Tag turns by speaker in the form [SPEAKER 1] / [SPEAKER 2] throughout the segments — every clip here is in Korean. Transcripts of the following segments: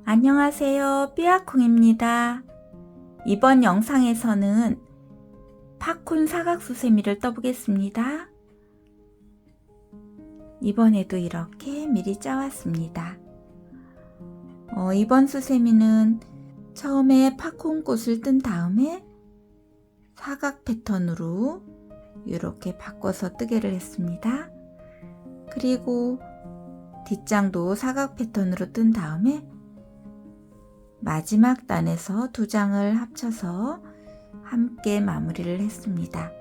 [SPEAKER 1] 안녕하세요, 삐아콩입니다. 이번 영상에서는 팝콘 사각수세미를 떠보겠습니다. 이번에도 이렇게 미리 짜왔습니다. 이번 수세미는 처음에 팝콘꽃을 뜬 다음에 사각 패턴으로 이렇게 바꿔서 뜨개를 했습니다. 그리고 뒷장도 사각 패턴으로 뜬 다음에 마지막 단에서 두 장을 합쳐서 함께 마무리를 했습니다.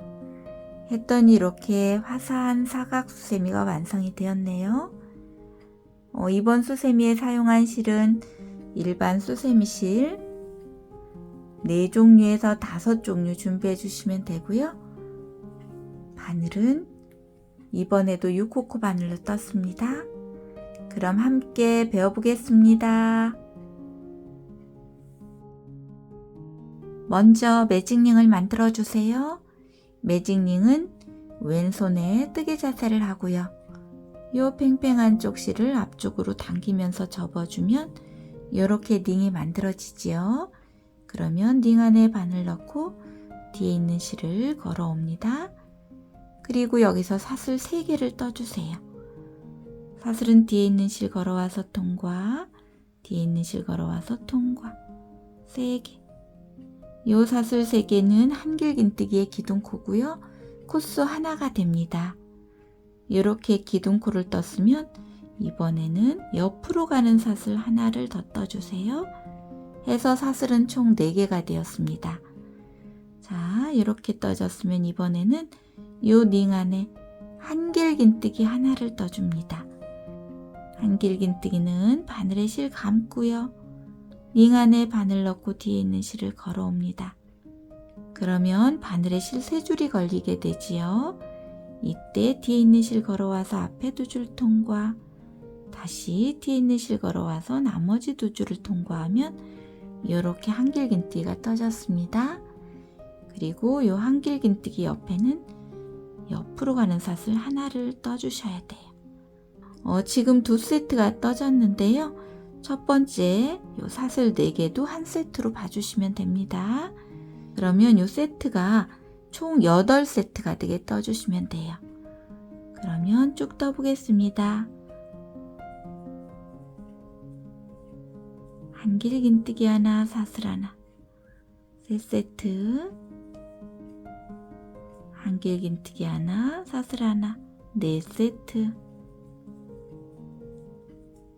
[SPEAKER 1] 했더니 이렇게 화사한 사각 수세미가 완성이 되었네요. 이번 수세미에 사용한 실은 일반 수세미 실 4종류에서 5종류 준비해 주시면 되고요. 바늘은 이번에도 6코코 바늘로 떴습니다. 그럼 함께 배워보겠습니다. 먼저 매직링을 만들어 주세요. 매직링은 왼손에 뜨개 자세를 하고요. 요 팽팽한 쪽 실을 앞쪽으로 당기면서 접어주면 이렇게 링이 만들어지지요. 그러면 링 안에 바늘 넣고 뒤에 있는 실을 걸어 옵니다. 그리고 여기서 사슬 3개를 떠주세요. 사슬은 뒤에 있는 실 걸어와서 통과, 뒤에 있는 실 걸어와서 통과 3개. 요 사슬 3개는 한길긴뜨기의 기둥코고요. 코수 하나가 됩니다. 이렇게 기둥코를 떴으면 이번에는 옆으로 가는 사슬 하나를 더 떠주세요. 해서 사슬은 총 4개가 되었습니다. 자, 이렇게 떠졌으면 이번에는 요 링 안에 한길긴뜨기 하나를 떠줍니다. 한길긴뜨기는 바늘에 실 감고요. 링 안에 바늘 넣고 뒤에 있는 실을 걸어 옵니다. 그러면 바늘에 실 3줄이 걸리게 되지요. 이때 뒤에 있는 실 걸어와서 앞에 2줄 통과, 다시 뒤에 있는 실 걸어와서 나머지 2줄을 통과하면 이렇게 한길긴뜨기가 떠졌습니다. 그리고 이 한길긴뜨기 옆에는 옆으로 가는 사슬 하나를 떠주셔야 돼요. 지금 2세트가 떠졌는데요. 첫 번째 요 사슬 4개도 한 세트로 봐주시면 됩니다. 그러면 요 세트가 총 8세트가 되게 떠주시면 돼요. 그러면 쭉 떠보겠습니다. 한길긴뜨기 하나, 사슬 하나, 3세트, 한길긴뜨기 하나, 사슬 하나, 4세트,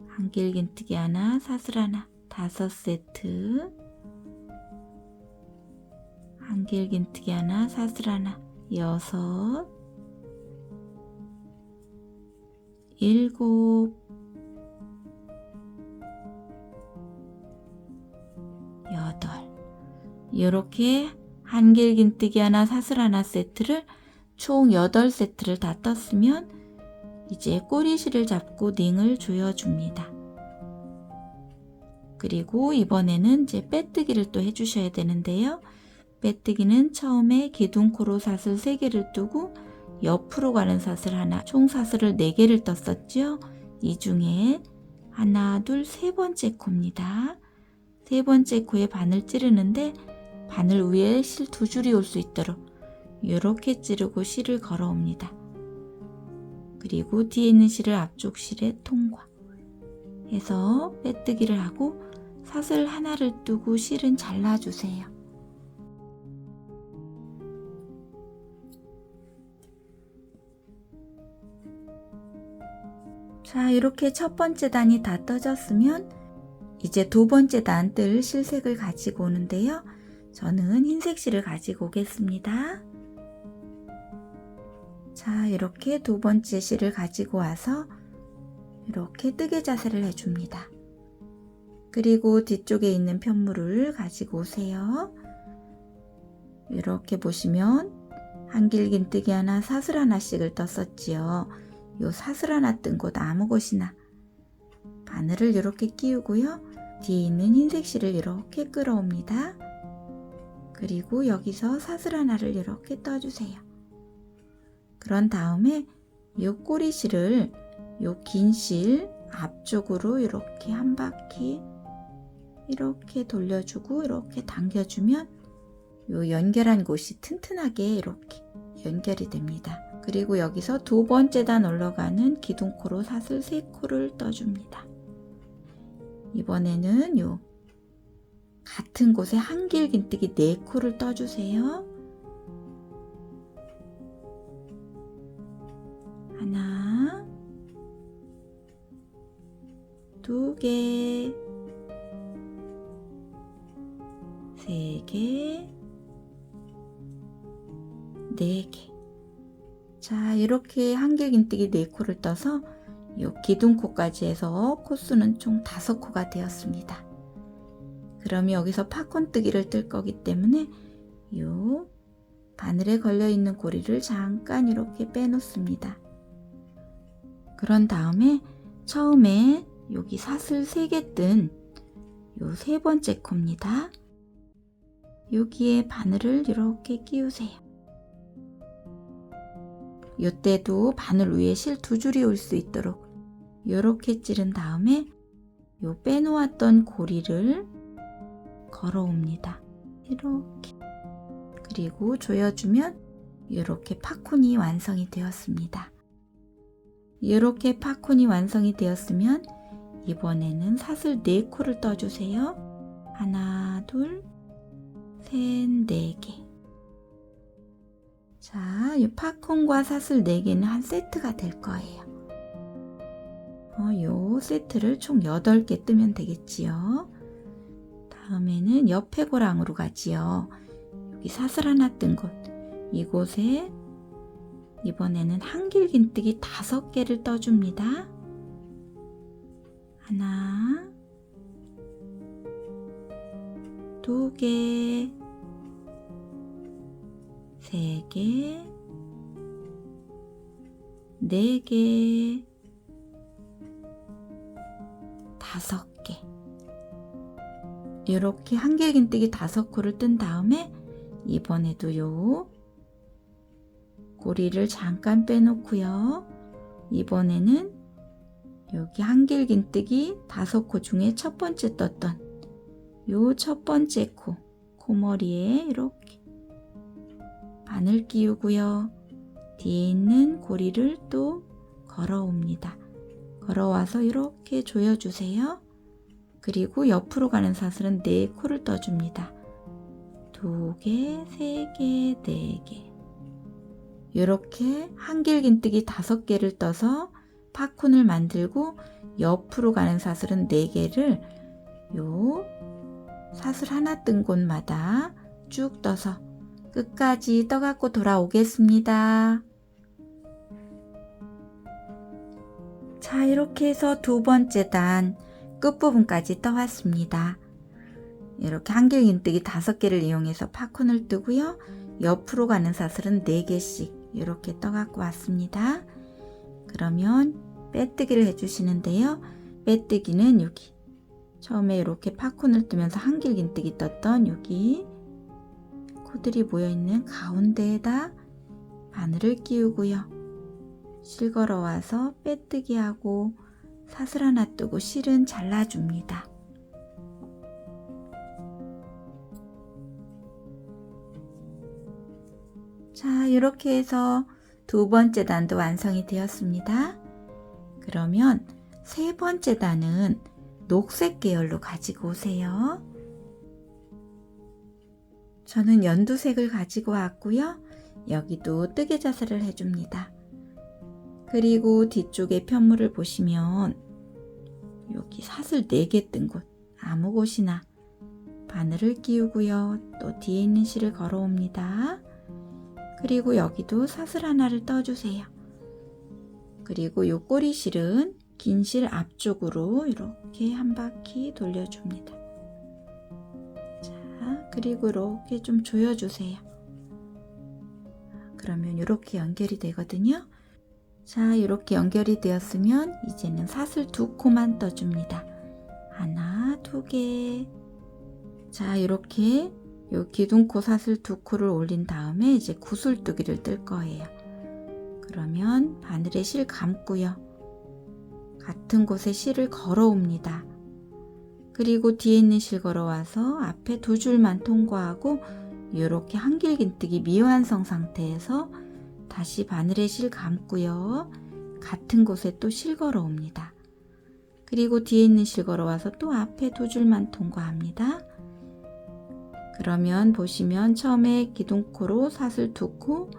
[SPEAKER 1] 한길긴뜨기 하나, 사슬 하나, 5세트, 한길긴뜨기 하나, 사슬 하나, 6, 7, 8. 이렇게 한길긴뜨기 하나, 사슬 하나 세트를 총 8세트를 다 떴으면 이제 꼬리실을 잡고 링을 조여줍니다. 그리고 이번에는 이제 빼뜨기를 또 해주셔야 되는데요. 빼뜨기는 처음에 기둥코로 사슬 3개를 뜨고 옆으로 가는 사슬 하나, 총 사슬을 4개를 떴었죠. 이 중에 하나, 둘, 3번째 코입니다. 3번째 코에 바늘 찌르는데 바늘 위에 실 2줄이 올 수 있도록 이렇게 찌르고 실을 걸어 옵니다. 그리고 뒤에 있는 실을 앞쪽 실에 통과 해서 빼뜨기를 하고 사슬 하나를 뜨고 실은 잘라주세요. 자, 이렇게 첫 번째 단이 다 떠졌으면 이제 두 번째 단 뜰 실색을 가지고 오는데요. 저는 흰색 실을 가지고 오겠습니다. 자, 이렇게 두 번째 실을 가지고 와서 이렇게 뜨개 자세를 해줍니다. 그리고 뒤쪽에 있는 편물을 가지고 오세요. 이렇게 보시면 한길긴뜨기 하나, 사슬 하나씩을 떴었지요. 요 사슬 하나 뜬 곳 아무 곳이나 바늘을 이렇게 끼우고요. 뒤에 있는 흰색 실을 이렇게 끌어옵니다. 그리고 여기서 사슬 하나를 이렇게 떠주세요. 그런 다음에 요 꼬리실을 요 긴 실 앞쪽으로 이렇게 한 바퀴 이렇게 돌려주고 이렇게 당겨주면 요 연결한 곳이 튼튼하게 이렇게 연결이 됩니다. 그리고 여기서 두 번째 단 올라가는 기둥코로 사슬 3코를 떠줍니다. 이번에는 요 같은 곳에 한길긴뜨기 4코를 떠주세요. 하나, 2개, 3개, 4개. 자, 이렇게 한길긴뜨기 4코를 떠서 이 기둥코까지 해서 코수는 총 5코가 되었습니다. 그럼 여기서 팝콘뜨기를 뜰 거기 때문에 이 바늘에 걸려있는 고리를 잠깐 이렇게 빼놓습니다. 그런 다음에 처음에 여기 사슬 3개 뜬 요 3번째 코입니다. 여기에 바늘을 이렇게 끼우세요. 이때도 바늘 위에 실 2줄이 올 수 있도록 이렇게 찌른 다음에 요 빼놓았던 고리를 걸어옵니다. 이렇게. 그리고 조여주면 이렇게 팝콘이 완성이 되었습니다. 이렇게 팝콘이 완성이 되었으면 이번에는 사슬 4코를 떠주세요. 하나, 둘, 셋, 4개. 자, 이 팝콘과 사슬 4개는 한 세트가 될 거예요. 요 세트를 총 8개 뜨면 되겠지요. 다음에는 옆에 고랑으로 가지요. 여기 사슬 하나 뜬 곳, 이곳에 이번에는 한길긴뜨기 5개를 떠줍니다. 하나, 2개, 3개, 4개, 5개. 이렇게 한길긴뜨기 5코를 뜬 다음에 이번에도 요 고리를 잠깐 빼놓고요. 이번에는 여기 한길긴뜨기 5코 중에 첫 번째 떴던 요 첫 번째 코머리에 이렇게 바늘 끼우고요. 뒤에 있는 고리를 또 걸어옵니다. 걸어와서 이렇게 조여주세요. 그리고 옆으로 가는 사슬은 4코를 떠줍니다. 2개, 3개, 4개. 이렇게 한길긴뜨기 5개를 떠서 팝콘을 만들고 옆으로 가는 사슬은 4개를 요 사슬 하나 뜬 곳마다 쭉 떠서 끝까지 떠갖고 돌아오겠습니다. 자, 이렇게 해서 두 번째 단 끝부분까지 떠왔습니다. 이렇게 한길긴뜨기 5개를 이용해서 팝콘을 뜨고요. 옆으로 가는 사슬은 4개씩 이렇게 떠갖고 왔습니다. 그러면 빼뜨기를 해주시는데요. 빼뜨기는 여기 처음에 이렇게 팝콘을 뜨면서 한길긴뜨기 떴던 여기 코들이 모여있는 가운데에다 바늘을 끼우고요. 실 걸어와서 빼뜨기 하고 사슬 하나 뜨고 실은 잘라줍니다. 자, 이렇게 해서 두 번째 단도 완성이 되었습니다. 그러면 세 번째 단은 녹색 계열로 가지고 오세요. 저는 연두색을 가지고 왔고요. 여기도 뜨개자세를 해줍니다. 그리고 뒤쪽에 편물을 보시면 여기 사슬 4개 뜬 곳 아무 곳이나 바늘을 끼우고요. 또 뒤에 있는 실을 걸어옵니다. 그리고 여기도 사슬 하나를 떠주세요. 그리고 요 꼬리실은 긴 실 앞쪽으로 이렇게 한 바퀴 돌려줍니다. 자, 그리고 이렇게 좀 조여주세요. 그러면 이렇게 연결이 되거든요. 자, 이렇게 연결이 되었으면 이제는 사슬 2코만 떠줍니다. 하나, 2개. 자, 이렇게 요 기둥코 사슬 2코를 올린 다음에 이제 구슬뜨기를 뜰 거예요. 그러면 바늘에 실 감고요. 같은 곳에 실을 걸어옵니다. 그리고 뒤에 있는 실 걸어와서 앞에 두 줄만 통과하고 이렇게 한길긴뜨기 미완성 상태에서 다시 바늘에 실 감고요. 같은 곳에 또 실 걸어옵니다. 그리고 뒤에 있는 실 걸어와서 또 앞에 두 줄만 통과합니다. 그러면 보시면 처음에 기둥코로 사슬 2코,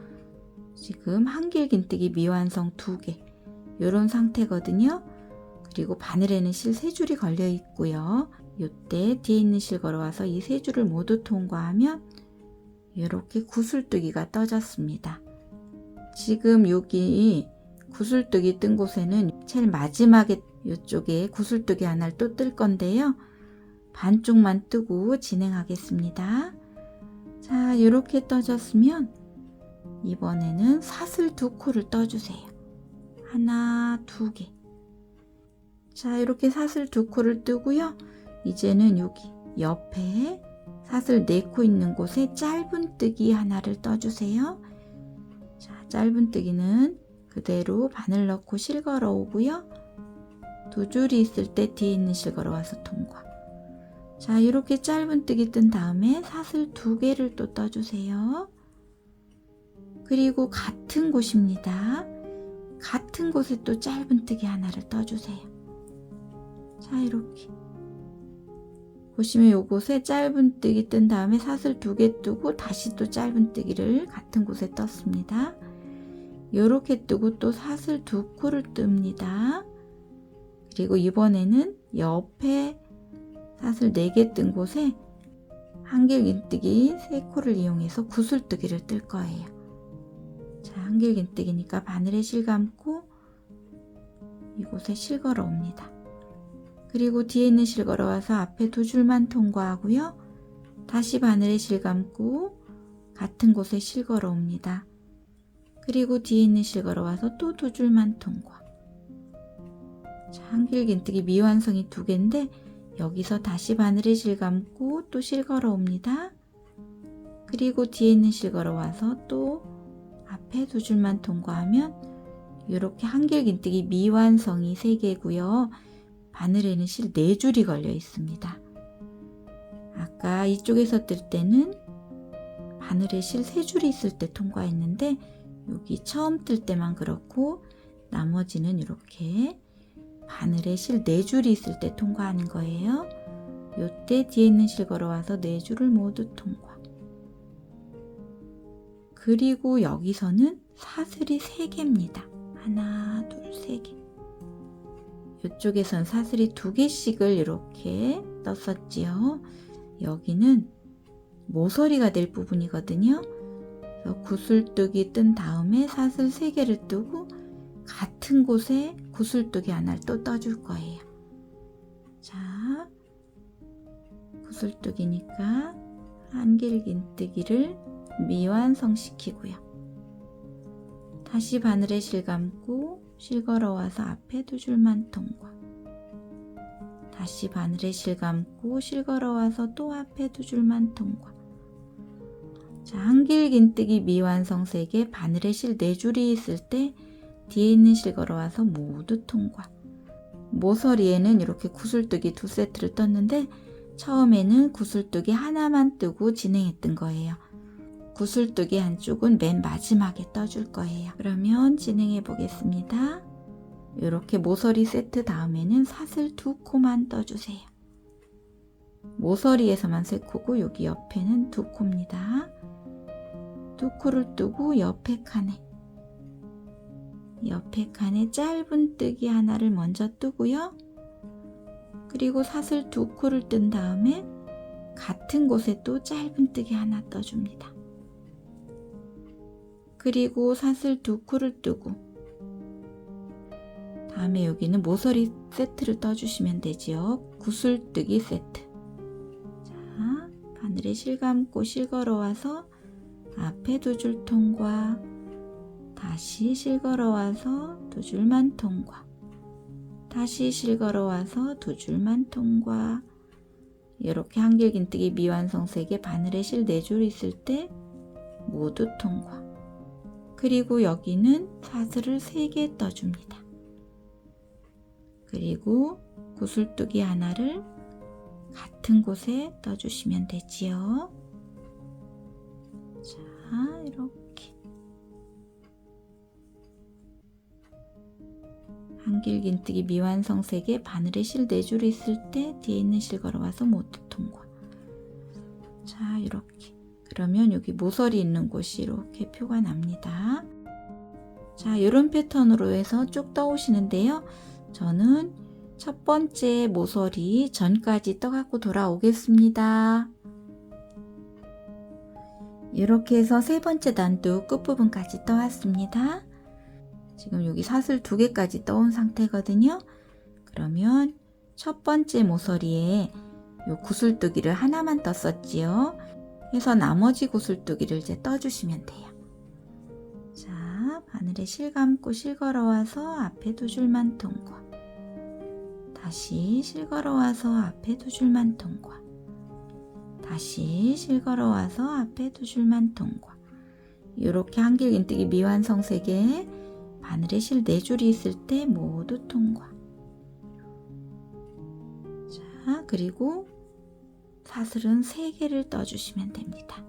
[SPEAKER 1] 지금 한길긴뜨기 미완성 2개 이런 상태거든요. 그리고 바늘에는 실 3줄이 걸려 있고요. 이때 뒤에 있는 실 걸어와서 이 3줄을 모두 통과하면 이렇게 구슬뜨기가 떠졌습니다. 지금 여기 구슬뜨기 뜬 곳에는 제일 마지막에 이쪽에 구슬뜨기 하나를 또 뜰 건데요. 반쪽만 뜨고 진행하겠습니다. 자, 이렇게 떠졌으면 이번에는 사슬 2코를 떠주세요. 하나, 2개. 자, 이렇게 사슬 2코를 뜨고요. 이제는 여기 옆에 사슬 4코 있는 곳에 짧은뜨기 하나를 떠주세요. 자, 짧은뜨기는 그대로 바늘 넣고 실 걸어 오고요. 두 줄이 있을 때 뒤에 있는 실 걸어와서 통과. 자, 이렇게 짧은뜨기 뜬 다음에 사슬 2개를 또 떠주세요. 그리고 같은 곳입니다. 같은 곳에 또 짧은뜨기 하나를 떠주세요. 자, 이렇게 보시면 요곳에 짧은뜨기 뜬 다음에 사슬 2개 뜨고 다시 또 짧은뜨기를 같은 곳에 떴습니다. 요렇게 뜨고 또 사슬 2코를 뜹니다. 그리고 이번에는 옆에 사슬 4개 뜬 곳에 한길긴뜨기 3코를 이용해서 구슬뜨기를 뜰 거예요. 자, 한길긴뜨기니까 바늘에 실 감고 이곳에 실 걸어 옵니다. 그리고 뒤에 있는 실 걸어와서 앞에 두 줄만 통과하고요. 다시 바늘에 실 감고 같은 곳에 실 걸어 옵니다. 그리고 뒤에 있는 실 걸어와서 또 두 줄만 통과. 자, 한길긴뜨기 미완성이 2개인데 여기서 다시 바늘에 실 감고 또 실 걸어 옵니다. 그리고 뒤에 있는 실 걸어와서 또 앞에 두 줄만 통과하면 이렇게 한길긴뜨기 미완성이 3개고요. 바늘에는 실 4줄이 걸려 있습니다. 아까 이쪽에서 뜰 때는 바늘에 실 3줄이 있을 때 통과했는데 여기 처음 뜰 때만 그렇고 나머지는 이렇게 바늘에 실 4줄이 있을 때 통과하는 거예요. 요때 뒤에 있는 실 걸어와서 4줄을 모두 통과. 그리고 여기서는 사슬이 3개입니다. 하나, 둘, 3개. 이쪽에선 사슬이 2개씩을 이렇게 떴었지요. 여기는 모서리가 될 부분이거든요. 그래서 구슬뜨기 뜬 다음에 사슬 3개를 뜨고 같은 곳에 구슬뜨기 하나를 또 떠줄 거예요. 자, 구슬뜨기니까 한길긴뜨기를 미완성시키고요. 다시 바늘에 실 감고 실 걸어와서 앞에 두 줄만 통과. 다시 바늘에 실 감고 실 걸어와서 또 앞에 두 줄만 통과. 자, 한길긴뜨기 미완성 3개, 바늘에 실 4줄이 있을 때 뒤에 있는 실 걸어와서 모두 통과. 모서리에는 이렇게 구슬뜨기 2세트를 떴는데 처음에는 구슬뜨기 하나만 뜨고 진행했던 거예요. 구슬뜨기 한쪽은 맨 마지막에 떠줄 거예요. 그러면 진행해 보겠습니다. 이렇게 모서리 세트 다음에는 사슬 2코만 떠주세요. 모서리에서만 3코고 여기 옆에는 2코입니다. 2코를 뜨고 옆에 칸에 짧은뜨기 하나를 먼저 뜨고요. 그리고 사슬 2코를 뜬 다음에 같은 곳에 또 짧은뜨기 하나 떠줍니다. 그리고 사슬 2코를 뜨고 다음에 여기는 모서리 세트를 떠주시면 되지요. 구슬뜨기 세트. 자, 바늘에 실 감고 실 걸어와서 앞에 두 줄 통과, 다시 실 걸어와서 두 줄만 통과, 다시 실 걸어와서 두 줄만 통과. 이렇게 한길긴뜨기 미완성 3개, 바늘에 실 4줄 있을 때 모두 통과. 그리고 여기는 사슬을 3개 떠줍니다. 그리고 구슬뜨기 하나를 같은 곳에 떠주시면 되지요. 자, 이렇게 한길긴뜨기 미완성 3개, 바늘에 실 4줄 있을 때 뒤에 있는 실 걸어와서 모두 통과. 자, 이렇게. 그러면 여기 모서리 있는 곳이 이렇게 표가 납니다. 자, 이런 패턴으로 해서 쭉 떠오시는데요. 저는 첫 번째 모서리 전까지 떠갖고 돌아오겠습니다. 이렇게 해서 세 번째 단도 끝부분까지 떠왔습니다. 지금 여기 사슬 2개까지 떠온 상태거든요. 그러면 첫 번째 모서리에 요 구슬뜨기를 하나만 떴었지요. 그래서 나머지 구슬뜨기를 이제 떠주시면 돼요. 자, 바늘에 실 감고 실 걸어와서 앞에 2줄만 통과. 다시 실 걸어와서 앞에 2줄만 통과. 다시 실 걸어와서 앞에 2줄만 통과. 이렇게 한길긴뜨기 미완성 3개, 바늘에 실 4줄이 있을 때 모두 통과. 자, 그리고 사슬은 3개를 떠주시면 됩니다.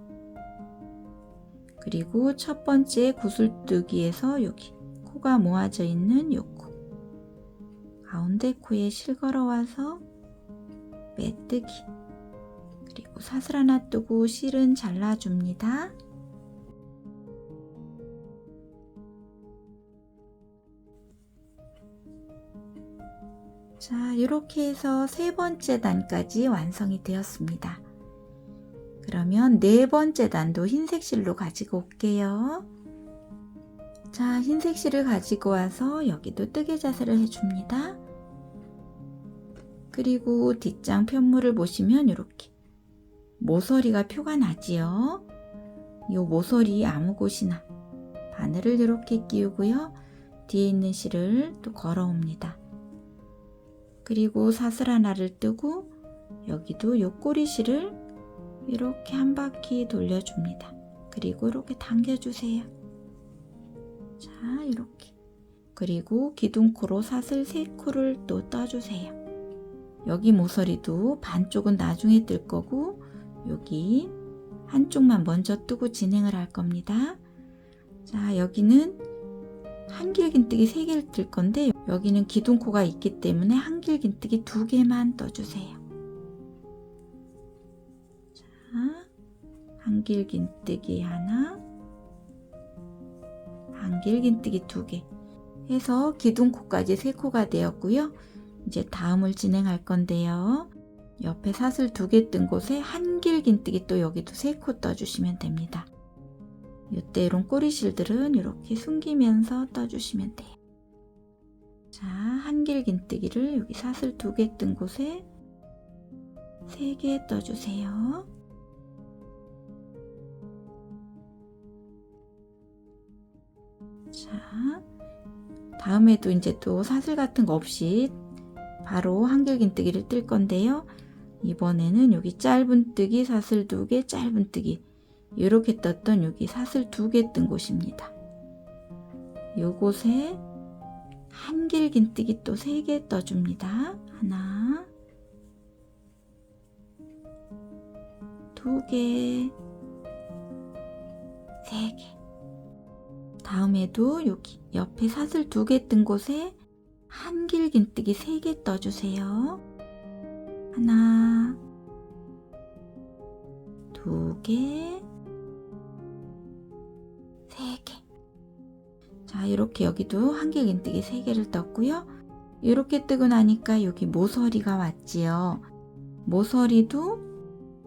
[SPEAKER 1] 그리고 첫 번째 구슬뜨기에서 여기 코가 모아져 있는 요 코, 가운데 코에 실 걸어와서 빼뜨기, 그리고 사슬 하나 뜨고 실은 잘라줍니다. 자, 이렇게 해서 세 번째 단까지 완성이 되었습니다. 그러면 네 번째 단도 흰색 실로 가지고 올게요. 자, 흰색 실을 가지고 와서 여기도 뜨개 자세를 해줍니다. 그리고 뒷장 편물을 보시면 이렇게 모서리가 표가 나지요. 이 모서리 아무 곳이나 바늘을 이렇게 끼우고요. 뒤에 있는 실을 또 걸어옵니다. 그리고 사슬 하나를 뜨고 여기도 요 꼬리실을 이렇게 한 바퀴 돌려줍니다. 그리고 이렇게 당겨주세요. 자, 이렇게. 그리고 기둥코로 사슬 3코를 또 떠주세요. 여기 모서리도 반쪽은 나중에 뜰 거고 여기 한쪽만 먼저 뜨고 진행을 할 겁니다. 자, 여기는 한길긴뜨기 3개를 뜰 건데 여기는 기둥코가 있기 때문에 한길긴뜨기 2개만 떠주세요. 자, 한길긴뜨기 하나, 한길긴뜨기 2개 해서 기둥코까지 3코가 되었고요. 이제 다음을 진행할 건데요. 옆에 사슬 2개 뜬 곳에 한길긴뜨기 또 여기도 3코 떠주시면 됩니다. 이때 이런 꼬리실들은 이렇게 숨기면서 떠주시면 돼요. 자, 한길긴뜨기를 여기 사슬 2개 뜬 곳에 3개 떠주세요. 자, 다음에도 이제 또 사슬 같은 거 없이 바로 한길긴뜨기를 뜰 건데요. 이번에는 여기 짧은 뜨기, 사슬 2개, 짧은 뜨기 이렇게 떴던 여기 사슬 2개 뜬 곳입니다. 요곳에 한길긴뜨기 또 3개 떠줍니다. 하나, 2개, 3개. 다음에도 여기 옆에 사슬 2개 뜬 곳에 한길긴뜨기 3개 떠주세요. 하나, 2개, 3개. 자, 이렇게 여기도 한길긴뜨기 3개를 떴고요. 이렇게 뜨고 나니까 여기 모서리가 왔지요. 모서리도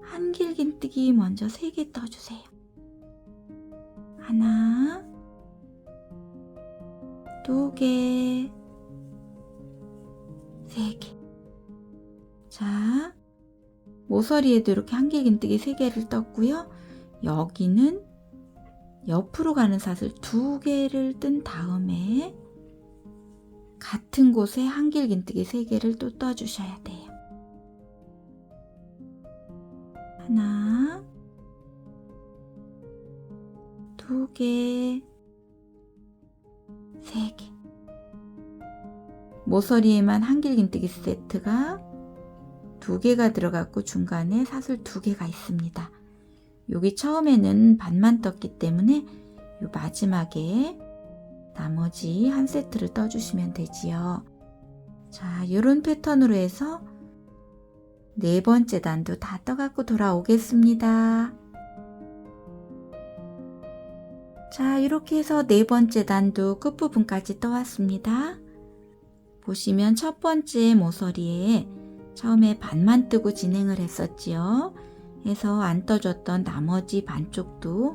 [SPEAKER 1] 한길긴뜨기 먼저 3개 떠주세요. 하나, 2개, 3개. 자, 모서리에도 이렇게 한길긴뜨기 3개를 떴고요. 여기는 옆으로 가는 사슬 2개를 뜬 다음에 같은 곳에 한길긴뜨기 3개를 또 떠주셔야 돼요. 하나, 2개, 3개. 모서리에만 한길긴뜨기 세트가 2개가 들어갔고 중간에 사슬 2개가 있습니다. 여기 처음에는 반만 떴기 때문에 요 마지막에 나머지 한 세트를 떠주시면 되지요. 자, 이런 패턴으로 해서 4번째 단도 다 떠갖고 돌아오겠습니다. 자, 이렇게 해서 4번째 단도 끝부분까지 떠왔습니다. 보시면 첫 번째 모서리에 처음에 반만 뜨고 진행을 했었지요. 해서 안 떠줬던 나머지 반쪽도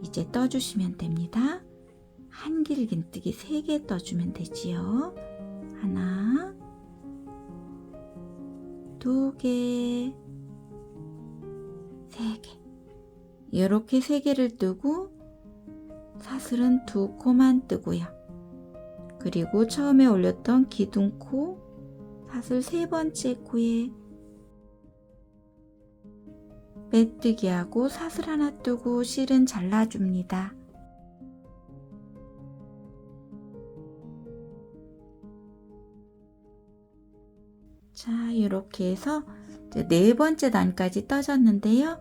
[SPEAKER 1] 이제 떠주시면 됩니다. 한길긴뜨기 3개 떠주면 되지요. 하나, 2개, 3개. 이렇게 3개를 뜨고 사슬은 2코만 뜨고요. 그리고 처음에 올렸던 기둥코 사슬 3번째 코에 빼뜨기하고 사슬 하나 뜨고 실은 잘라줍니다. 자, 이렇게 해서 이제 4번째 단까지 떠졌는데요.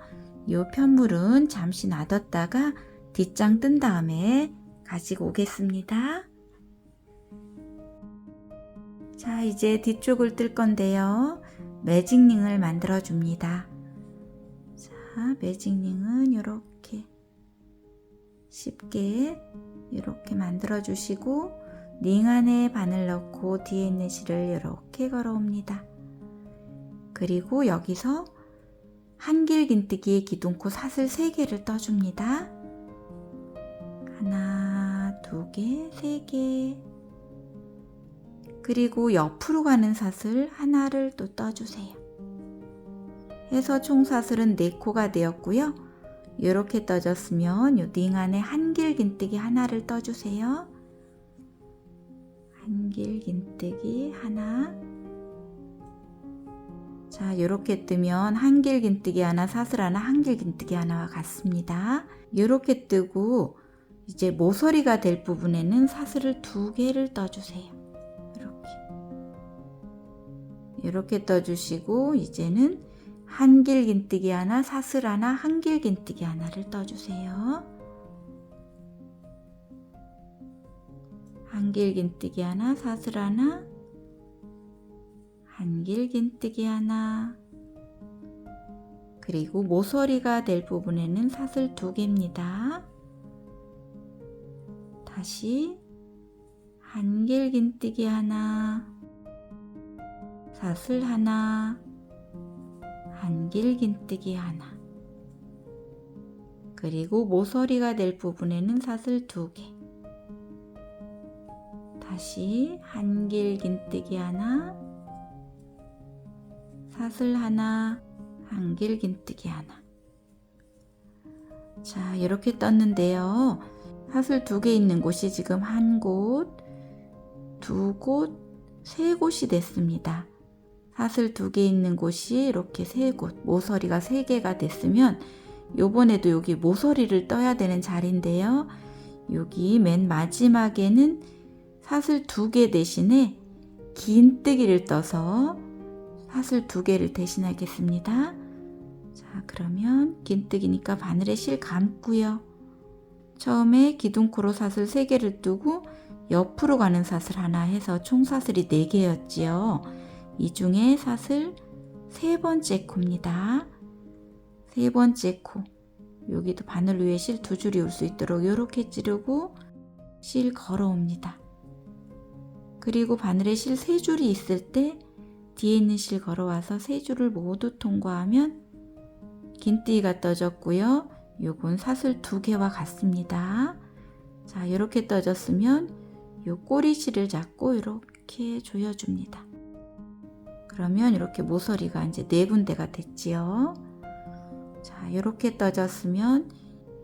[SPEAKER 1] 이 편물은 잠시 놔뒀다가 뒷장 뜬 다음에 가지고 오겠습니다. 자, 이제 뒤쪽을 뜰 건데요. 매직링을 만들어 줍니다. 자, 매직링은 이렇게 쉽게 이렇게 만들어 주시고 링 안에 바늘 넣고 뒤에 있는 실을 이렇게 걸어옵니다. 그리고 여기서 한길긴뜨기의 기둥코 사슬 3개를 떠줍니다. 하나, 2개, 3개. 그리고 옆으로 가는 사슬 하나를 또 떠주세요. 해서 총 사슬은 4코가 되었고요. 이렇게 떠졌으면 이 링 안에 한길긴뜨기 하나를 떠주세요. 한길긴뜨기 하나. 자, 이렇게 뜨면 한길긴뜨기 하나, 사슬 하나, 한길긴뜨기 하나와 같습니다. 이렇게 뜨고 이제 모서리가 될 부분에는 사슬을 2개를 떠주세요. 이렇게 떠주시고 이제는 한길긴뜨기 하나, 사슬 하나, 한길긴뜨기 하나를 떠주세요. 한길긴뜨기 하나, 사슬 하나, 한길긴뜨기 하나. 그리고 모서리가 될 부분에는 사슬 2개입니다. 다시 한길긴뜨기 하나, 사슬 하나, 한길긴뜨기 하나. 그리고 모서리가 될 부분에는 사슬 2개. 다시 한길긴뜨기 하나, 사슬 하나, 한길긴뜨기 하나. 자, 이렇게 떴는데요. 사슬 2개 있는 곳이 지금 1곳, 2곳, 3곳이 됐습니다. 사슬 2개 있는 곳이 이렇게 3곳, 모서리가 3개가 됐으면 요번에도 여기 모서리를 떠야 되는 자리인데요. 여기 맨 마지막에는 사슬 2개 대신에 긴뜨기를 떠서 사슬 2개를 대신하겠습니다. 자, 그러면 긴뜨기니까 바늘에 실 감고요. 처음에 기둥코로 사슬 3개를 뜨고 옆으로 가는 사슬 하나 해서 총 사슬이 4개였지요. 이 중에 사슬 3번째 코입니다. 3번째 코. 여기도 바늘 위에 실 2줄이 올 수 있도록 이렇게 찌르고 실 걸어옵니다. 그리고 바늘에 실 3줄이 있을 때 뒤에 있는 실 걸어와서 3줄을 모두 통과하면 긴뜨기가 떠졌고요. 요건 사슬 2개와 같습니다. 자, 이렇게 떠졌으면 요 꼬리실을 잡고 이렇게 조여줍니다. 그러면 이렇게 모서리가 이제 4군데가 됐지요. 자, 이렇게 떠졌으면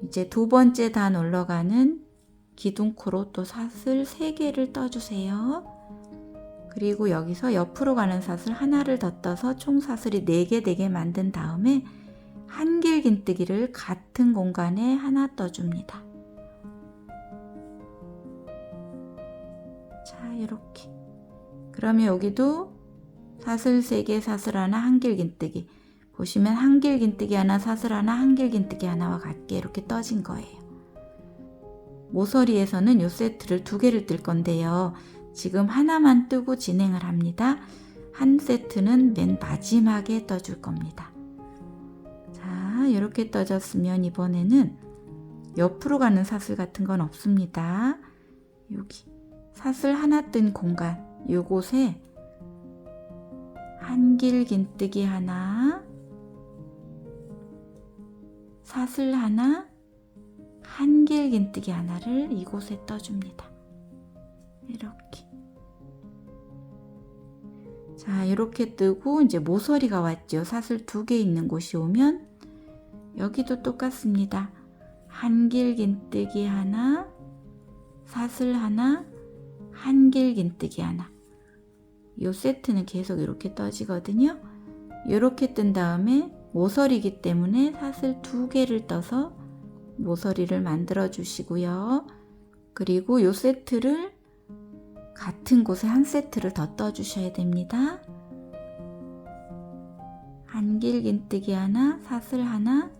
[SPEAKER 1] 이제 2번째 단 올라가는 기둥코로 또 사슬 3개를 떠주세요. 그리고 여기서 옆으로 가는 사슬 하나를 더 떠서 총 사슬이 4개 되게 만든 다음에 한길긴뜨기를 같은 공간에 하나 떠줍니다. 자, 이렇게. 그러면 여기도 사슬 3개, 사슬 하나, 한길긴뜨기. 보시면 한길긴뜨기 하나, 사슬 하나, 한길긴뜨기 하나와 같게 이렇게 떠진 거예요. 모서리에서는 이 세트를 2개를 뜰 건데요. 지금 하나만 뜨고 진행을 합니다. 한 세트는 맨 마지막에 떠줄 겁니다. 자, 이렇게 떠졌으면 이번에는 옆으로 가는 사슬 같은 건 없습니다. 여기 사슬 하나 뜬 공간, 요곳에 한길긴뜨기 하나, 사슬 하나, 한길긴뜨기 하나를 이곳에 떠줍니다. 이렇게. 자, 이렇게 뜨고 이제 모서리가 왔죠. 사슬 2개 있는 곳이 오면 여기도 똑같습니다. 한길긴뜨기 하나, 사슬 하나, 한길긴뜨기 하나. 이 세트는 계속 이렇게 떠지거든요. 이렇게 뜬 다음에 모서리이기 때문에 사슬 2개를 떠서 모서리를 만들어 주시고요. 그리고 이 세트를 같은 곳에 한 세트를 더 떠 주셔야 됩니다. 한길긴뜨기 하나, 사슬 하나,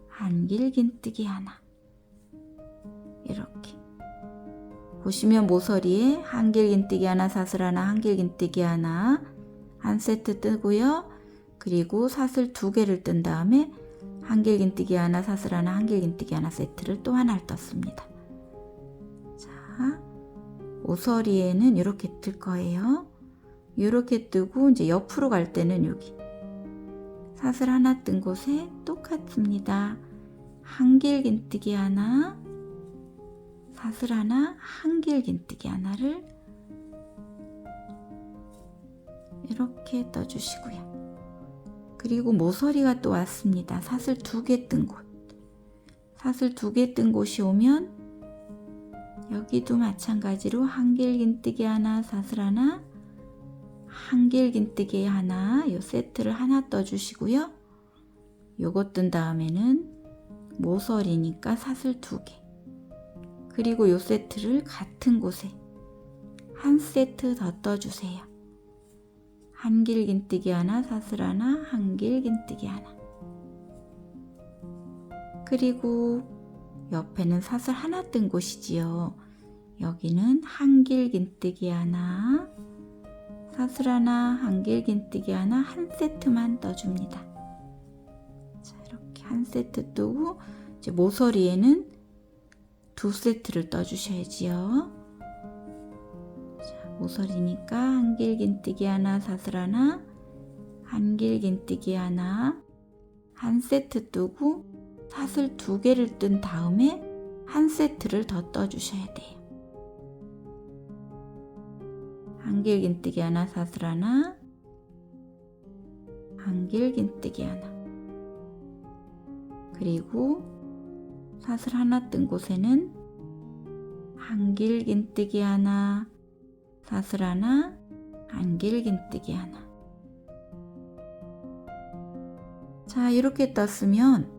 [SPEAKER 1] 한길긴뜨기 하나. 이렇게 보시면 모서리에 한길긴뜨기 하나, 사슬 하나, 한길긴뜨기 하나 한 세트 뜨고요. 그리고 사슬 2개를 뜬 다음에 한길긴뜨기 하나, 사슬 하나, 한길긴뜨기 하나 세트를 또 하나를 떴습니다. 자, 모서리에는 이렇게 뜰 거예요. 이렇게 뜨고 이제 옆으로 갈 때는 여기 사슬 하나 뜬 곳에 똑같습니다. 한길긴뜨기 하나, 사슬 하나, 한길긴뜨기 하나를 이렇게 떠주시고요. 그리고 모서리가 또 왔습니다. 사슬 2개 뜬 곳. 사슬 2개 뜬 곳이 오면 여기도 마찬가지로 한길긴뜨기 하나, 사슬 하나, 한길긴뜨기 하나, 이 세트를 하나 떠주시고요. 요거 뜬 다음에는 모서리니까 사슬 2개. 그리고 이 세트를 같은 곳에 한 세트 더 떠주세요. 한길긴뜨기 하나, 사슬 하나, 한길긴뜨기 하나. 그리고 옆에는 사슬 하나 뜬 곳이지요. 여기는 한길긴뜨기 하나, 사슬 하나, 한길긴뜨기 하나 한 세트만 떠줍니다. 자, 이렇게 한 세트 뜨고 이제 모서리에는 2세트를 떠주셔야지요. 모서리니까 한길긴뜨기 하나, 사슬 하나, 한길긴뜨기 하나 한 세트 뜨고 사슬 2개를 뜬 다음에 한 세트를 더 떠주셔야 돼요. 한길긴뜨기 하나, 사슬 하나, 한길긴뜨기 하나. 그리고 사슬 하나 뜬 곳에는 한길긴뜨기 하나, 사슬 하나, 한길긴뜨기 하나. 자, 이렇게 떴으면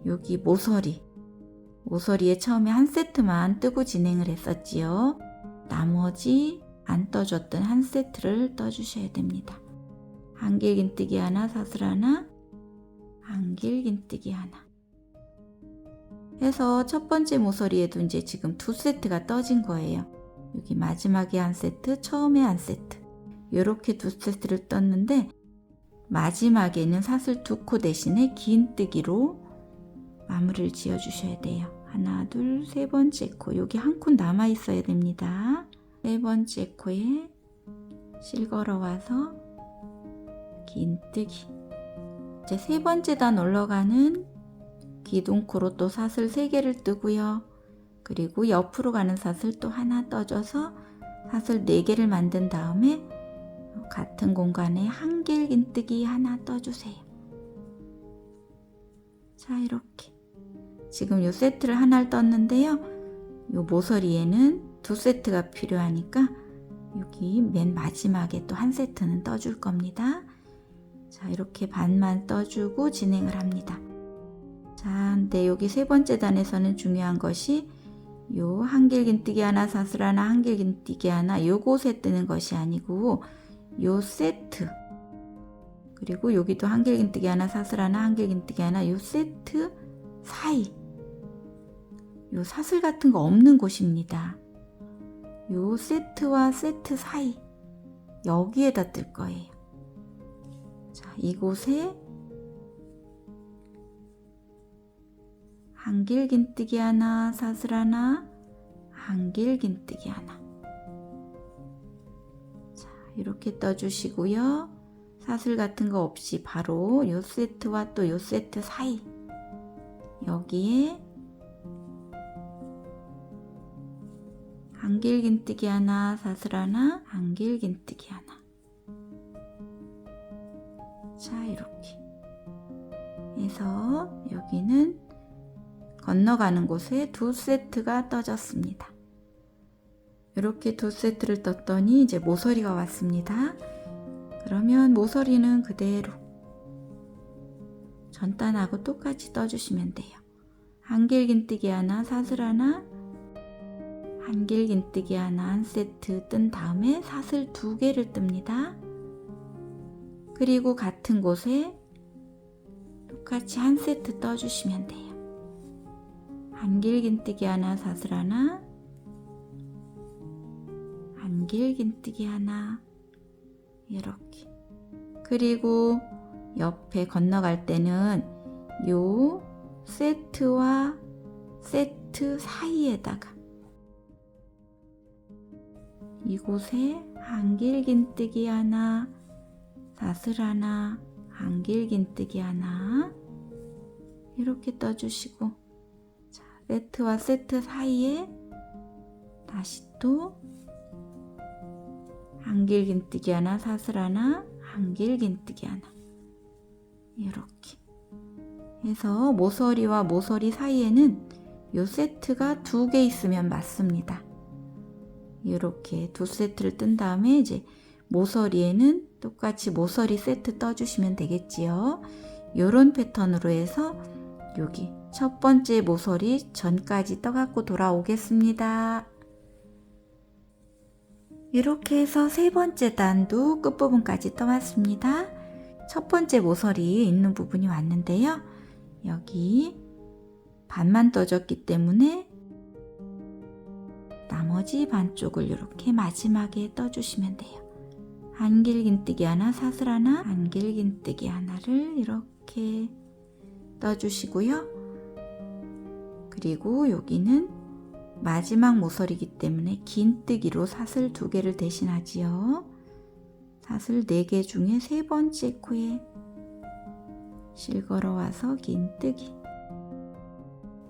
[SPEAKER 1] 여기 모서리에 처음에 한 세트만 뜨고 진행을 했었지요. 나머지 안 떠줬던 한 세트를 떠주셔야 됩니다. 한길긴뜨기 하나, 사슬 하나, 한길긴뜨기 하나. 해서 첫 번째 모서리에도 이제 지금 2세트가 떠진 거예요. 여기 마지막에 한 세트, 처음에 한 세트. 이렇게 2세트를 떴는데 마지막에는 사슬 2코 대신에 긴뜨기로 마무리를 지어 주셔야 돼요. 하나, 둘, 세 번째 코. 여기 한 코 남아 있어야 됩니다. 세 번째 코에 실 걸어와서 긴뜨기. 이제 세 번째 단 올라가는 기둥코로 또 사슬 3개를 뜨고요. 그리고 옆으로 가는 사슬 또 하나 떠줘서 사슬 4개를 만든 다음에 같은 공간에 한길긴뜨기 하나 떠주세요. 자, 이렇게 지금 이 세트를 하나를 떴는데요. 이 모서리에는 2세트가 필요하니까 여기 맨 마지막에 또 한 세트는 떠줄 겁니다. 자, 이렇게 반만 떠주고 진행을 합니다. 자, 근데 여기 세 번째 단에서는 중요한 것이 요 한길긴뜨기 하나, 사슬 하나, 한길긴뜨기 하나 요곳에 뜨는 것이 아니고 요 세트, 그리고 여기도 한길긴뜨기 하나, 사슬 하나, 한길긴뜨기 하나 요 세트 사이, 요 사슬 같은 거 없는 곳입니다. 요 세트와 세트 사이, 여기에다 뜰 거예요. 자, 이곳에 한길긴뜨기 하나, 사슬 하나, 한길긴뜨기 하나. 자, 이렇게 떠주시고요. 사슬 같은 거 없이 바로 요 세트와 또 요 세트 사이, 여기에 한길긴뜨기 하나, 사슬 하나, 한길긴뜨기 하나. 자, 이렇게 해서 여기는 건너가는 곳에 두 세트가 떠졌습니다. 이렇게 두 세트를 떴더니 이제 모서리가 왔습니다. 그러면 모서리는 그대로 전단하고 똑같이 떠주시면 돼요. 한길긴뜨기 하나, 사슬 하나, 한길긴뜨기 하나 한 세트 뜬 다음에 사슬 2개를 뜹니다. 그리고 같은 곳에 똑같이 한 세트 떠주시면 돼요. 한길긴뜨기 하나, 사슬 하나, 한길긴뜨기 하나, 이렇게. 그리고 옆에 건너갈 때는 요 세트와 세트 사이에다가 이곳에 한길긴뜨기 하나, 사슬 하나, 한길긴뜨기 하나 이렇게 떠주시고, 자, 세트와 세트 사이에 다시 또 한길긴뜨기 하나, 사슬 하나, 한길긴뜨기 하나 이렇게 해서 모서리와 모서리 사이에는 요 세트가 2개 있으면 맞습니다. 이렇게 두 세트를 뜬 다음에 이제 모서리에는 똑같이 모서리 세트 떠주시면 되겠지요. 요런 패턴으로 해서 여기 첫 번째 모서리 전까지 떠갖고 돌아오겠습니다. 이렇게 해서 세 번째 단도 끝부분까지 떠왔습니다. 첫 번째 모서리에 있는 부분이 왔는데요. 여기 반만 떠졌기 때문에 나머지 반쪽을 이렇게 마지막에 떠주시면 돼요. 한길긴뜨기 하나, 사슬 하나, 한길긴뜨기 하나를 이렇게 떠주시고요. 그리고 여기는 마지막 모서리이기 때문에 긴뜨기로 사슬 2개를 대신하지요. 사슬 4개 중에 세 번째 코에 실걸어와서 긴뜨기.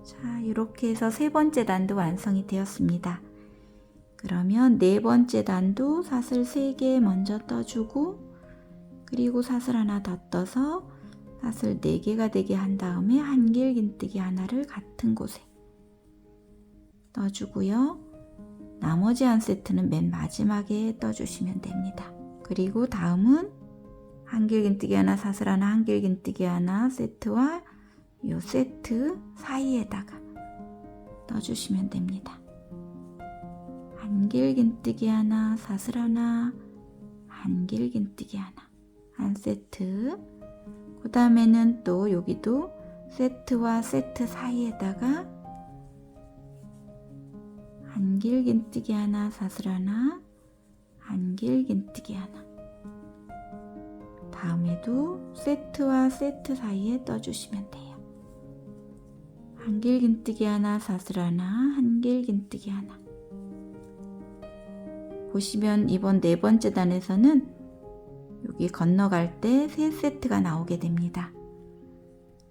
[SPEAKER 1] 자, 이렇게 해서 세 번째 단도 완성이 되었습니다. 그러면 네 번째 단도 사슬 3개 먼저 떠주고, 그리고 사슬 하나 더 떠서 사슬 4개가 되게 한 다음에 한길긴뜨기 하나를 같은 곳에 떠주고요. 나머지 한 세트는 맨 마지막에 떠주시면 됩니다. 그리고 다음은 한길긴뜨기 하나, 사슬 하나, 한길긴뜨기 하나 세트와 이 세트 사이에다가 떠주시면 됩니다. 한길긴뜨기 하나, 사슬 하나, 한길긴뜨기 하나 한 세트. 그 다음에는 또 여기도 세트와 세트 사이에다가 한길긴뜨기 하나, 사슬 하나, 한길긴뜨기 하나. 다음에도 세트와 세트 사이에 떠주시면 돼요. 한길긴뜨기 하나, 사슬 하나, 한길긴뜨기 하나. 보시면 이번 네 번째 단에서는 여기 건너갈 때 3세트가 나오게 됩니다.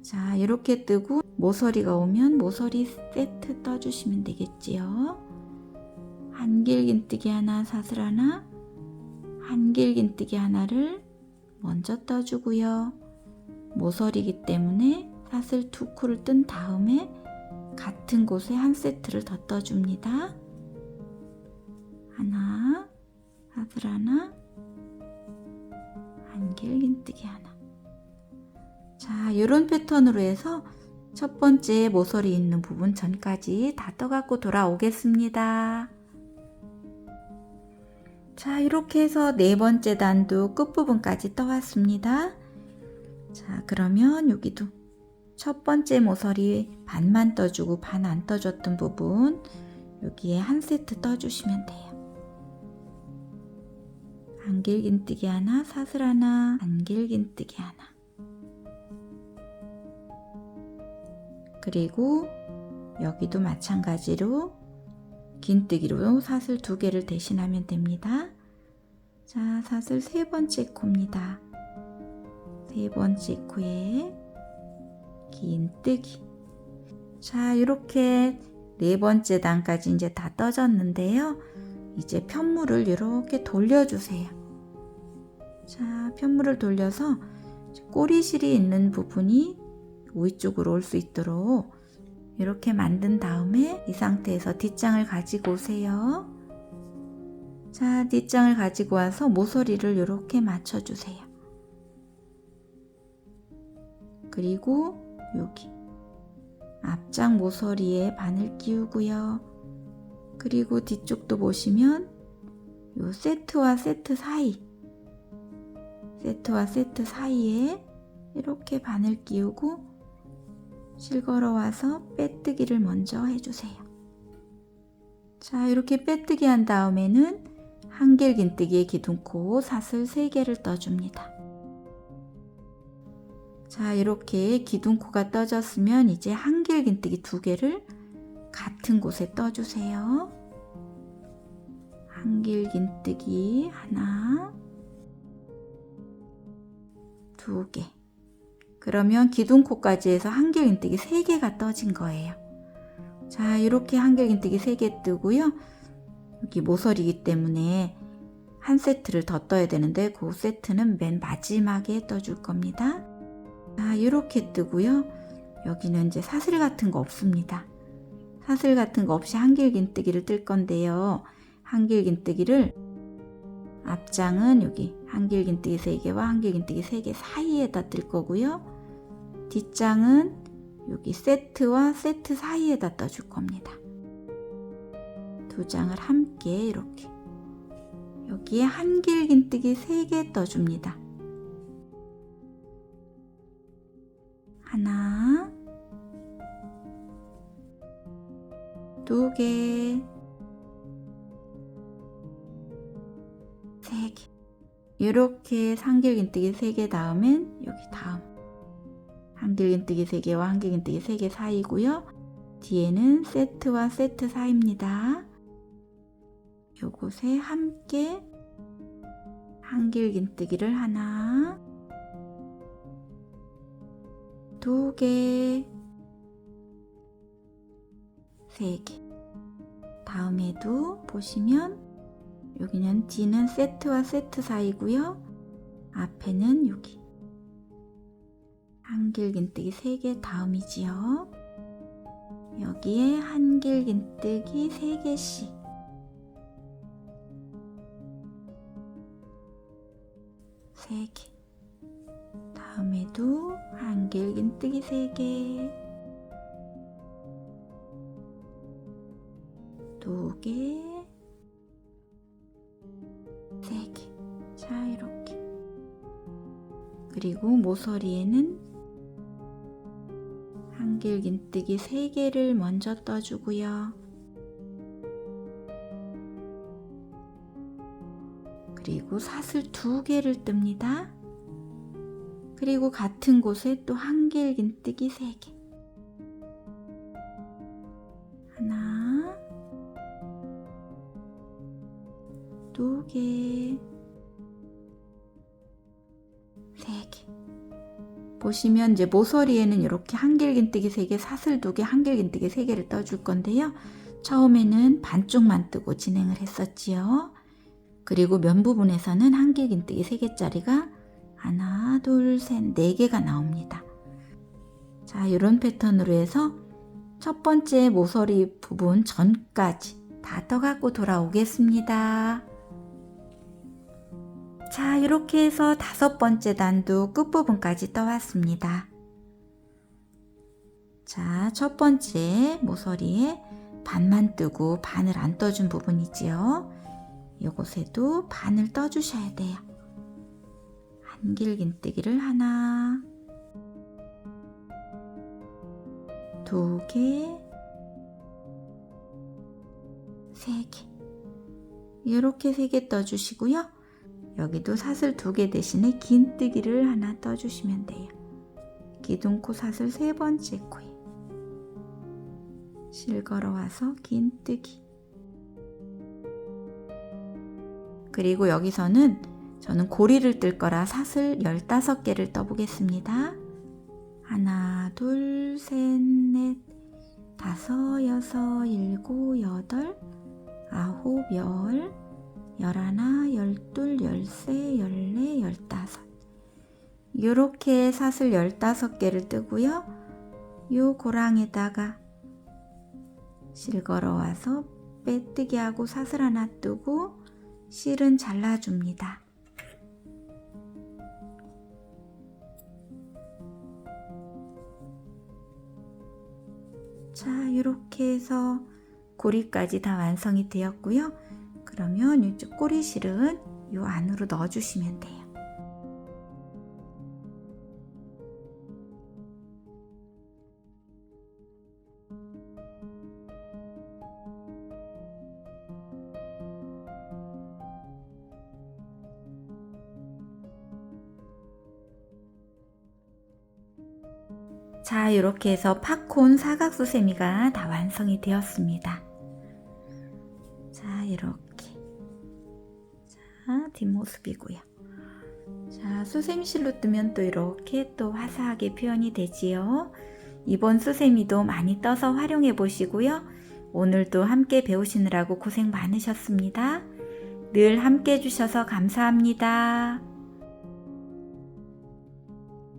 [SPEAKER 1] 자, 이렇게 뜨고 모서리가 오면 모서리 세트 떠주시면 되겠지요. 한길긴뜨기 하나, 사슬 하나, 한길긴뜨기 하나를 먼저 떠주고요. 모서리이기 때문에 사슬 2코를 뜬 다음에 같은 곳에 한 세트를 더 떠줍니다. 하나, 사슬 하나, 한길긴뜨기 하나. 자, 이런 패턴으로 해서 첫 번째 모서리 있는 부분 전까지 다 떠갖고 돌아오겠습니다. 자, 이렇게 해서 네 번째 단도 끝부분까지 떠왔습니다. 자, 그러면 여기도 첫 번째 모서리 반만 떠주고 반 안 떠줬던 부분 여기에 한 세트 떠주시면 돼요. 안길긴뜨기 하나, 사슬 하나, 안길긴뜨기 하나. 그리고 여기도 마찬가지로 긴뜨기로 사슬 2개를 대신하면 됩니다. 자, 사슬 세 번째 코입니다. 세 번째 코에 긴뜨기. 자, 이렇게 네 번째 단까지 이제 다 떠졌는데요. 이제 편물을 이렇게 돌려주세요. 자, 편물을 돌려서 꼬리실이 있는 부분이 위쪽으로 올 수 있도록 이렇게 만든 다음에 이 상태에서 뒷장을 가지고 오세요. 자, 뒷장을 가지고 와서 모서리를 이렇게 맞춰주세요. 그리고 여기 앞장 모서리에 바늘 끼우고요. 그리고 뒤쪽도 보시면 요 세트와 세트 사이에 이렇게 바늘 끼우고 실걸어 와서 빼뜨기를 먼저 해주세요. 자, 이렇게 빼뜨기 한 다음에는 한길긴뜨기에 기둥코 사슬 3개를 떠줍니다. 자, 이렇게 기둥코가 떠졌으면 이제 한길긴뜨기 2개를 같은 곳에 떠주세요. 한길긴뜨기 하나, 2개. 그러면 기둥코까지 해서 한길긴뜨기 3개가 떠진 거예요. 자, 이렇게 한길긴뜨기 3개 뜨고요. 여기 모서리이기 때문에 한 세트를 더 떠야 되는데 그 세트는 맨 마지막에 떠줄 겁니다. 자, 이렇게 뜨고요. 여기는 이제 사슬 같은 거 없습니다. 사슬 같은 거 없이 한길긴뜨기를 뜰 건데요. 한길긴뜨기를 앞장은 여기 한길긴뜨기 3개와 한길긴뜨기 3개 사이에다 뜰 거고요. 뒷장은 여기 세트와 세트 사이에다 떠줄 겁니다. 2장을 함께 이렇게 여기에 한길긴뜨기 3개 떠줍니다. 하나, 2개, 3개. 이렇게 한길긴뜨기 3개 다음엔 여기 다음 한길긴뜨기 3개와 한길긴뜨기 3개 사이고요. 뒤에는 세트와 세트 사이입니다. 요곳에 함께 한길긴뜨기를 하나, 2개, 3개. 다음에도 보시면 여기는 뒤는 세트와 세트 사이고요. 앞에는 여기 한길긴뜨기 3개 다음이지요. 여기에 한길긴뜨기 3개씩. 다음에도 한길긴뜨기 3개, 2개, 3개. 자, 이렇게. 그리고 모서리에는 한길긴뜨기 3개를 먼저 떠주고요. 그리고 사슬 2개를 뜹니다. 그리고 같은 곳에 또 한길긴뜨기 3개. 하나, 2개, 3개. 보시면 이제 모서리에는 이렇게 한길긴뜨기 3개, 사슬 2개, 한길긴뜨기 3개를 떠줄 건데요. 처음에는 반쪽만 뜨고 진행을 했었지요. 그리고 면 부분에서는 한길긴뜨기 3개짜리가 하나, 둘, 셋, 4개가 나옵니다. 자, 이런 패턴으로 해서 첫 번째 모서리 부분 전까지 다 떠갖고 돌아오겠습니다. 자, 이렇게 해서 5번째 단도 끝부분까지 떠왔습니다. 자, 첫 번째 모서리에 반만 뜨고 반을 안 떠준 부분이지요. 요곳에도 반을 떠주셔야 돼요. 한길긴뜨기를 하나, 두 개, 세 개. 이렇게 3개 떠주시고요. 여기도 사슬 2개 대신에 긴뜨기를 하나 떠주시면 돼요. 기둥코 사슬 3번째 코에 실 걸어와서 긴뜨기. 그리고 여기서는 저는 고리를 뜰 거라 사슬 15개를 떠보겠습니다. 하나, 둘, 셋, 넷, 다섯, 여섯, 일곱, 여덟, 아홉, 열, 열하나, 열둘, 열세, 열네, 열다섯. 이렇게 사슬 15개를 뜨고요. 요 고랑에다가 실 걸어와서 빼뜨기 하고 사슬 하나 뜨고 실은 잘라줍니다. 자, 이렇게 해서 고리까지 다 완성이 되었고요. 그러면 이쪽 꼬리실은 이 안으로 넣어주시면 돼요. 자, 이렇게 해서 팝콘 사각수세미가 다 완성이 되었습니다. 자, 이렇게. 자, 뒷모습이고요. 자, 수세미실로 뜨면 또 이렇게 또 화사하게 표현이 되지요. 이번 수세미도 많이 떠서 활용해 보시고요. 오늘도 함께 배우시느라고 고생 많으셨습니다. 늘 함께 해주셔서 감사합니다.